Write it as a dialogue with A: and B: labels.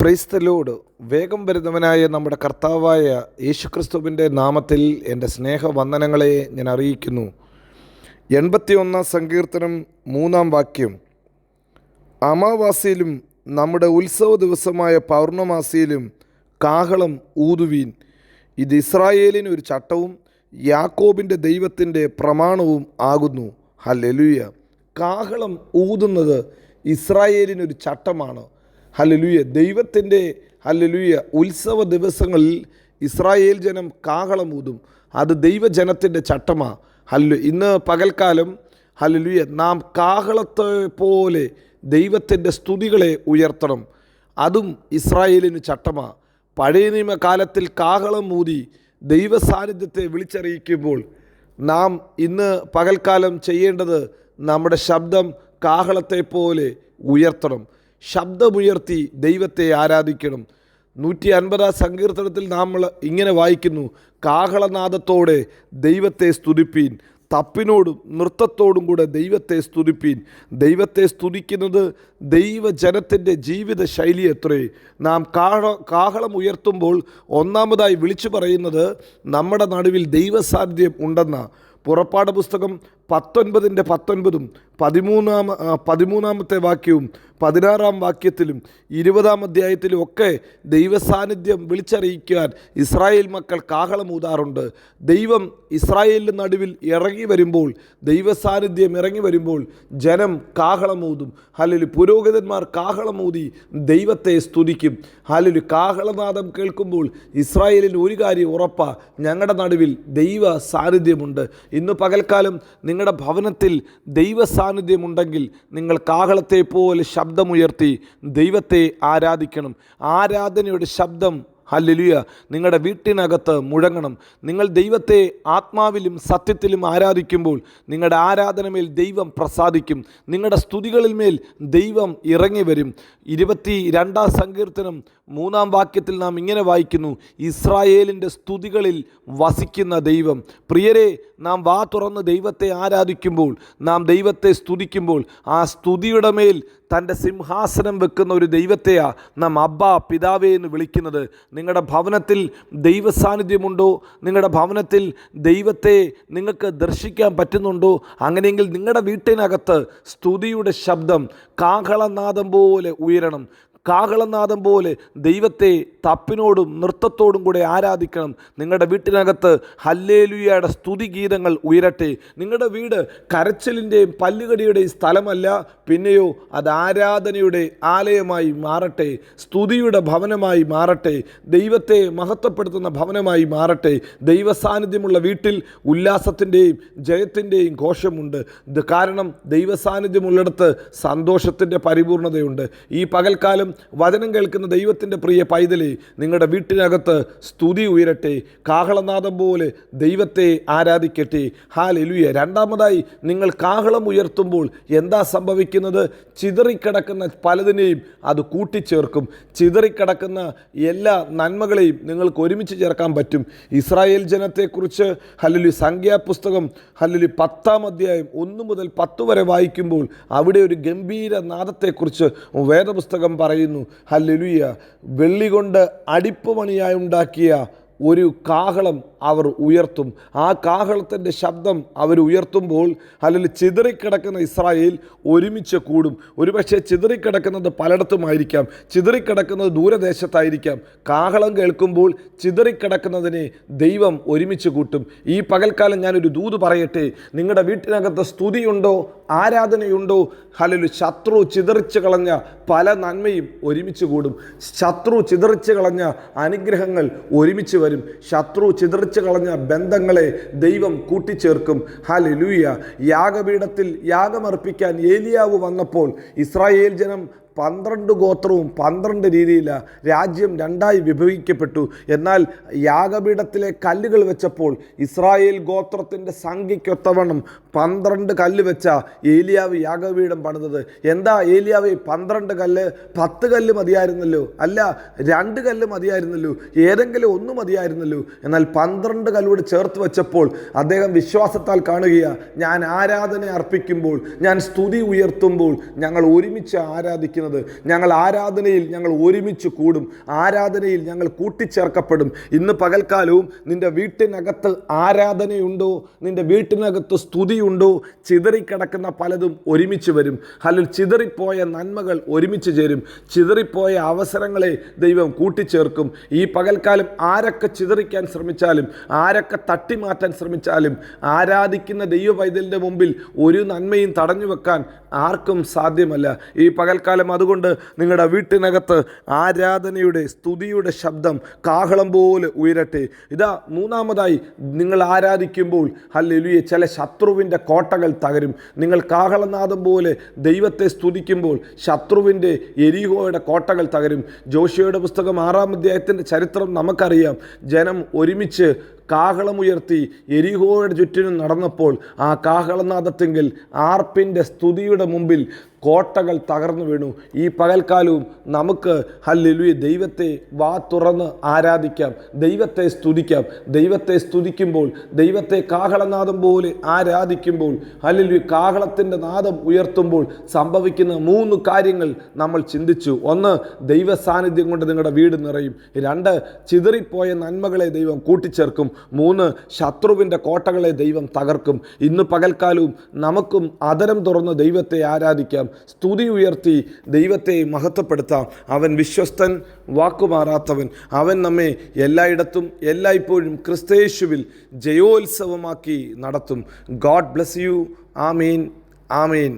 A: Praise the Lord. വേഗം വരുന്നവനായ നമ്മുടെ കർത്താവായ യേശുക്രിസ്തുവിൻ്റെ നാമത്തിൽ എൻ്റെ സ്നേഹവന്ദനങ്ങളെ ഞാൻ അറിയിക്കുന്നു. 81 സങ്കീർത്തനം 3 വാക്യം. അമാവാസിയിലും നമ്മുടെ ഉത്സവ ദിവസമായ പൗർണമാസിയിലും കാഹളം ഊതുവീൻ. ഇത് ഇസ്രായേലിന് ഒരു ചട്ടവും യാക്കോബിൻ്റെ ദൈവത്തിൻ്റെ പ്രമാണവും ആകുന്നു. ഹല്ലേലൂയ. കാഹളം ഊതുന്നത് ഇസ്രായേലിനൊരു ചട്ടമാണ്. ഹല്ലേലൂയ. ദൈവത്തിൻ്റെ ഹല്ലേലൂയ ഉത്സവ ദിവസങ്ങളിൽ ഇസ്രായേൽ ജനം കാഹളം ഊതും. അത് ദൈവജനത്തിൻ്റെ ചട്ടമാണ്. ഇന്ന് പകൽക്കാലം ഹല്ലേലൂയ നാം കാഹളത്തെ പോലെ ദൈവത്തിൻ്റെ സ്തുതികളെ ഉയർത്തണം. അതും ഇസ്രായേലിന് ചട്ടമാണ്. പഴയ നിയമകാലത്തിൽ കാഹളം ഊതി ദൈവ സാന്നിധ്യത്തെ വിളിച്ചറിയിക്കുമ്പോൾ നാം ഇന്ന് പകൽക്കാലം ചെയ്യേണ്ടത് നമ്മുടെ ശബ്ദം കാഹളത്തെ പോലെ ഉയർത്തണം. ശബ്ദമുയർത്തി ദൈവത്തെ ആരാധിക്കണം. 150 സങ്കീർത്തനത്തിൽ നമ്മൾ ഇങ്ങനെ വായിക്കുന്നു: കാഹളനാദത്തോടെ ദൈവത്തെ സ്തുതിപ്പീൻ, തപ്പിനോടും നൃത്തത്തോടും കൂടെ ദൈവത്തെ സ്തുതിപ്പീൻ. ദൈവത്തെ സ്തുതിക്കുന്നത് ദൈവജനത്തിൻ്റെ ജീവിത ശൈലി അത്രേ. നാം കാഹളം ഉയർത്തുമ്പോൾ ഒന്നാമതായി വിളിച്ചു പറയുന്നത് നമ്മുടെ നടുവിൽ ദൈവസാന്നിധ്യം ഉണ്ടെന്ന. പുറപ്പാട് പുസ്തകം 19:19 13 വാക്യവും 16 വാക്യത്തിലും 20 അധ്യായത്തിലും ഒക്കെ ദൈവസാന്നിധ്യം വിളിച്ചറിയിക്കാൻ ഇസ്രായേൽ മക്കൾ കാഹളം ഊതാറുണ്ട്. ദൈവം ഇസ്രായേലിൻ്റെ നടുവിൽ ഇറങ്ങി വരുമ്പോൾ, ദൈവസാന്നിധ്യം ഇറങ്ങി വരുമ്പോൾ ജനം കാഹളം ഊതും. ഹല്ലേലൂയ. പുരോഹിതന്മാർ കാഹളം ഊതി ദൈവത്തെ സ്തുതിക്കും. ഹല്ലേലൂയ. കാഹളനാദം കേൾക്കുമ്പോൾ ഇസ്രായേലിന് ഒരു കാര്യം ഉറപ്പാ: ഞങ്ങളുടെ നടുവിൽ ദൈവ സാന്നിധ്യമുണ്ട്. ഇന്ന് പകൽക്കാലം നിങ്ങളുടെ ഭവനത്തിൽ ദൈവ സാന്നിധ്യമുണ്ടെങ്കിൽ നിങ്ങൾ കാഹളത്തെ പോലെ ശബ്ദമുയർത്തി ദൈവത്തെ ആരാധിക്കണം. ആരാധനയുടെ ശബ്ദം ഹല്ലേലൂയ നിങ്ങളുടെ വീട്ടിനകത്ത് മുഴങ്ങണം. നിങ്ങൾ ദൈവത്തെ ആത്മാവിലും സത്യത്തിലും ആരാധിക്കുമ്പോൾ നിങ്ങളുടെ ആരാധനമേൽ ദൈവം പ്രസാദിക്കും. നിങ്ങളുടെ സ്തുതികളിൽ മേൽ ദൈവം ഇറങ്ങി വരും. 22 സങ്കീർത്തനം 3 വാക്യത്തിൽ നാം ഇങ്ങനെ വായിക്കുന്നു: ഇസ്രായേലിൻ്റെ സ്തുതികളിൽ വസിക്കുന്ന ദൈവം. പ്രിയരെ, നാം വാ തുറന്ന് ദൈവത്തെ ആരാധിക്കുമ്പോൾ, നാം ദൈവത്തെ സ്തുതിക്കുമ്പോൾ, ആ സ്തുതിയുടെ മേൽ തൻ്റെ സിംഹാസനം വെക്കുന്ന ഒരു ദൈവത്തെയാണ് നാം അബ്ബാ, പിതാവേ എന്ന് വിളിക്കുന്നത്. നിങ്ങളുടെ ഭവനത്തിൽ ദൈവ സാന്നിധ്യമുണ്ടോ? നിങ്ങളുടെ ഭവനത്തിൽ ദൈവത്തെ നിങ്ങൾക്ക് ദർശിക്കാൻ പറ്റുന്നുണ്ടോ? അങ്ങനെയെങ്കിൽ നിങ്ങളുടെ വീട്ടിനകത്ത് സ്തുതിയുടെ ശബ്ദം കാഹളനാദം പോലെ ഉയരണം. കാഹളനാദം പോലെ ദൈവത്തെ തപ്പിനോടും നൃത്തത്തോടും കൂടെ ആരാധിക്കണം. നിങ്ങളുടെ വീട്ടിനകത്ത് ഹല്ലേലൂയയുടെ സ്തുതിഗീതങ്ങൾ ഉയരട്ടെ. നിങ്ങളുടെ വീട് കരച്ചിലിൻ്റെയും പല്ലുകടിയുടെയും സ്ഥലമല്ല, പിന്നെയോ അത് ആരാധനയുടെ ആലയമായി മാറട്ടെ, സ്തുതിയുടെ ഭവനമായി മാറട്ടെ, ദൈവത്തെ മഹത്വപ്പെടുത്തുന്ന ഭവനമായി മാറട്ടെ. ദൈവസാന്നിധ്യമുള്ള വീട്ടിൽ ഉല്ലാസത്തിൻ്റെയും ജയത്തിൻ്റെയും ഘോഷമുണ്ട്. ഇത് കാരണം ദൈവസാന്നിധ്യമുള്ളിടത്ത് സന്തോഷത്തിൻ്റെ പരിപൂർണതയുണ്ട്. ഈ പകൽക്കാലം വചനം കേൾക്കുന്ന ദൈവത്തിൻ്റെ പ്രിയ പൈതലേ, നിങ്ങളുടെ വീട്ടിനകത്ത് സ്തുതി ഉയരട്ടെ, കാഹളനാദം പോലെ ദൈവത്തെ ആരാധിക്കട്ടെ. ഹല്ലേലൂയ. രണ്ടാമതായി, നിങ്ങൾ കാഹളം ഉയർത്തുമ്പോൾ എന്താ സംഭവിക്കുന്നത്? ചിതറിക്കിടക്കുന്ന പലതിനെയും അത് കൂട്ടിച്ചേർക്കും. ചിതറിക്കിടക്കുന്ന എല്ലാ നന്മകളെയും നിങ്ങൾക്ക് ഒരുമിച്ച് ചേർക്കാൻ പറ്റും. ഇസ്രായേൽ ജനത്തെക്കുറിച്ച് ഹല്ലേലൂയ സംഖ്യാപുസ്തകം ഹല്ലേലൂയ 10 അധ്യായം 1 മുതൽ 10 വരെ വായിക്കുമ്പോൾ അവിടെ ഒരു ഗംഭീര നാദത്തെക്കുറിച്ച് വേദപുസ്തകം പറയുന്നു. ഹല്ലേലൂയ. വെള്ളി കൊണ്ട് അടിപ്പുപണിയായി ഉണ്ടാക്കിയ ഒരു കാഹളം അവർ ഉയർത്തും. ആ കാഹളത്തിൻ്റെ ശബ്ദം അവർ ഉയർത്തുമ്പോൾ അല്ലെങ്കിൽ ചിതറിക്കിടക്കുന്ന ഇസ്രായേൽ ഒരുമിച്ച് കൂടും. ഒരുപക്ഷെ ചിതറിക്കിടക്കുന്നത് പലയിടത്തുമായിരിക്കാം, ചിതറിക്കിടക്കുന്നത് ദൂരദേശത്തായിരിക്കാം. കാഹളം കേൾക്കുമ്പോൾ ചിതറിക്കിടക്കുന്നതിനെ ദൈവം ഒരുമിച്ച് കൂട്ടും. ഈ പകൽക്കാലം ഞാനൊരു ദൂത് പറയട്ടെ: നിങ്ങളുടെ വീട്ടിനകത്ത് സ്തുതിയുണ്ടോ, ആരാധനയുണ്ടോ? ഹല്ലേലൂയ. ശത്രു ചിതറിച്ച് കളഞ്ഞ പല നന്മയും ഒരുമിച്ച് കൂടും. ശത്രു ചിതറിച്ച് കളഞ്ഞ അനുഗ്രഹങ്ങൾ ഒരുമിച്ച് വരും. ശത്രു ചിതറിച്ച് കളഞ്ഞ ബന്ധങ്ങളെ ദൈവം കൂട്ടിച്ചേർക്കും. ഹല്ലേലൂയ. യാഗപീഠത്തിൽ യാഗമർപ്പിക്കാൻ ഏലിയാവ് വന്നപ്പോൾ ഇസ്രായേൽ ജനം 12 ഗോത്രവും 12 രീതിയിലാണ്. രാജ്യം 2ആയി വിഭജിക്കപ്പെട്ടു. എന്നാൽ യാഗപീഠത്തിലെ കല്ലുകൾ വെച്ചപ്പോൾ ഇസ്രായേൽ ഗോത്രത്തിൻ്റെ സംഖ്യയ്ക്കൊത്തവണ്ണം 12 കല്ല് വെച്ച ഏലിയാവ് യാഗപീഠം പണിതത്. എന്താ ഏലിയാവ് 12 കല്ല്? 10 കല്ല് മതിയായിരുന്നല്ലോ, അല്ല 2 കല്ല് മതിയായിരുന്നല്ലോ, ഏതെങ്കിലും ഒന്ന് മതിയായിരുന്നല്ലോ. എന്നാൽ 12 കല്ലോട് ചേർത്ത് വെച്ചപ്പോൾ അദ്ദേഹം വിശ്വാസത്താൽ കാണുകയാണ്: ഞാൻ ആരാധന അർപ്പിക്കുമ്പോൾ, ഞാൻ സ്തുതി ഉയർത്തുമ്പോൾ ഞങ്ങൾ ഒരുമിച്ച് ആരാധിക്കുന്നത് പറയുന്നത്. ഞങ്ങൾ ആരാധനയിൽ ഞങ്ങൾ ഒരുമിച്ച് കൂടും, ആരാധനയിൽ ഞങ്ങൾ കൂട്ടിച്ചേർക്കപ്പെടും. ഇന്ന് പകൽക്കാലവും നിൻ്റെ വീട്ടിനകത്ത് ആരാധനയുണ്ടോ, നിൻ്റെ വീട്ടിനകത്ത് സ്തുതിയുണ്ടോ? ചിതറിക്കിടക്കുന്ന പലതും ഒരുമിച്ച് വരും. അല്ലെങ്കിൽ ചിതറിപ്പോയ നന്മകൾ ഒരുമിച്ച് ചേരും. ചിതറിപ്പോയ അവസരങ്ങളെ ദൈവം കൂട്ടിച്ചേർക്കും. ഈ പകൽക്കാലം ആരൊക്കെ ചിതറിക്കാൻ ശ്രമിച്ചാലും, ആരൊക്കെ തട്ടിമാറ്റാൻ ശ്രമിച്ചാലും, ആരാധിക്കുന്ന ദൈവ പൈതലിൻ്റെ മുമ്പിൽ ഒരു നന്മയും തടഞ്ഞു വെക്കാൻ ആർക്കും സാധ്യമല്ല ഈ പകൽക്കാലം. അതുകൊണ്ട് നിങ്ങളുടെ വീട്ടിനകത്ത് ആരാധനയുടെ സ്തുതിയുടെ ശബ്ദം കാഹളം പോലെ ഉയരട്ടെ. ഇതാ മൂന്നാമതായി, നിങ്ങൾ ആരാധിക്കുമ്പോൾ ഹല്ലേലൂയ ചില ശത്രുവിൻ്റെ കോട്ടകൾ തകരും. നിങ്ങൾ കാഹളനാദം പോലെ ദൈവത്തെ സ്തുതിക്കുമ്പോൾ ശത്രുവിൻ്റെ എരിഹോയുടെ കോട്ടകൾ തകരും. ജോഷുവയുടെ പുസ്തകം 6-ാം അധ്യായത്തിൻ്റെ ചരിത്രം നമുക്കറിയാം. ജനം ഒരുമിച്ച് കാഹളമുയർത്തി എരിഹോയുടെ ചുറ്റിനും നടന്നപ്പോൾ ആ കാഹളനാദത്തെങ്കിൽ ആർപ്പിൻ്റെ സ്തുതിയുടെ മുമ്പിൽ കോട്ടകൾ തകർന്നു വീണു. ഈ പകൽക്കാലവും നമുക്ക് ഹല്ലേലൂയ ദൈവത്തെ വാ തുറന്ന് ആരാധിക്കാം, ദൈവത്തെ സ്തുതിക്കാം. ദൈവത്തെ സ്തുതിക്കുമ്പോൾ, ദൈവത്തെ കാഹളനാദം പോലെ ആരാധിക്കുമ്പോൾ, ഹല്ലേലൂയ കാഹളത്തിൻ്റെ നാദം ഉയർത്തുമ്പോൾ സംഭവിക്കുന്ന 3 കാര്യങ്ങൾ നമ്മൾ ചിന്തിച്ചു. 1, ദൈവ സാന്നിധ്യം കൊണ്ട് നിങ്ങളുടെ വീട് നിറയും. 2, ചിതറിപ്പോയ നന്മകളെ ദൈവം കൂട്ടിച്ചേർക്കും. 3, ശത്രുവിൻ്റെ കോട്ടകളെ ദൈവം തകർക്കും. ഇന്ന് പകൽക്കാലവും നമുക്കും അതരം തുറന്ന് ദൈവത്തെ ആരാധിക്കാം, സ്തുതി ഉയർത്തി ദൈവത്തെ മഹത്വപ്പെടുത്താം. അവൻ വിശ്വസ്തൻ, വാക്കുമാറാത്തവൻ. അവൻ നമ്മെ എല്ലായിടത്തും എല്ലായ്പ്പോഴും ക്രിസ്തയേശുവിൽ ജയോത്സവമാക്കി നടത്തും. God bless you. Amin, Amin.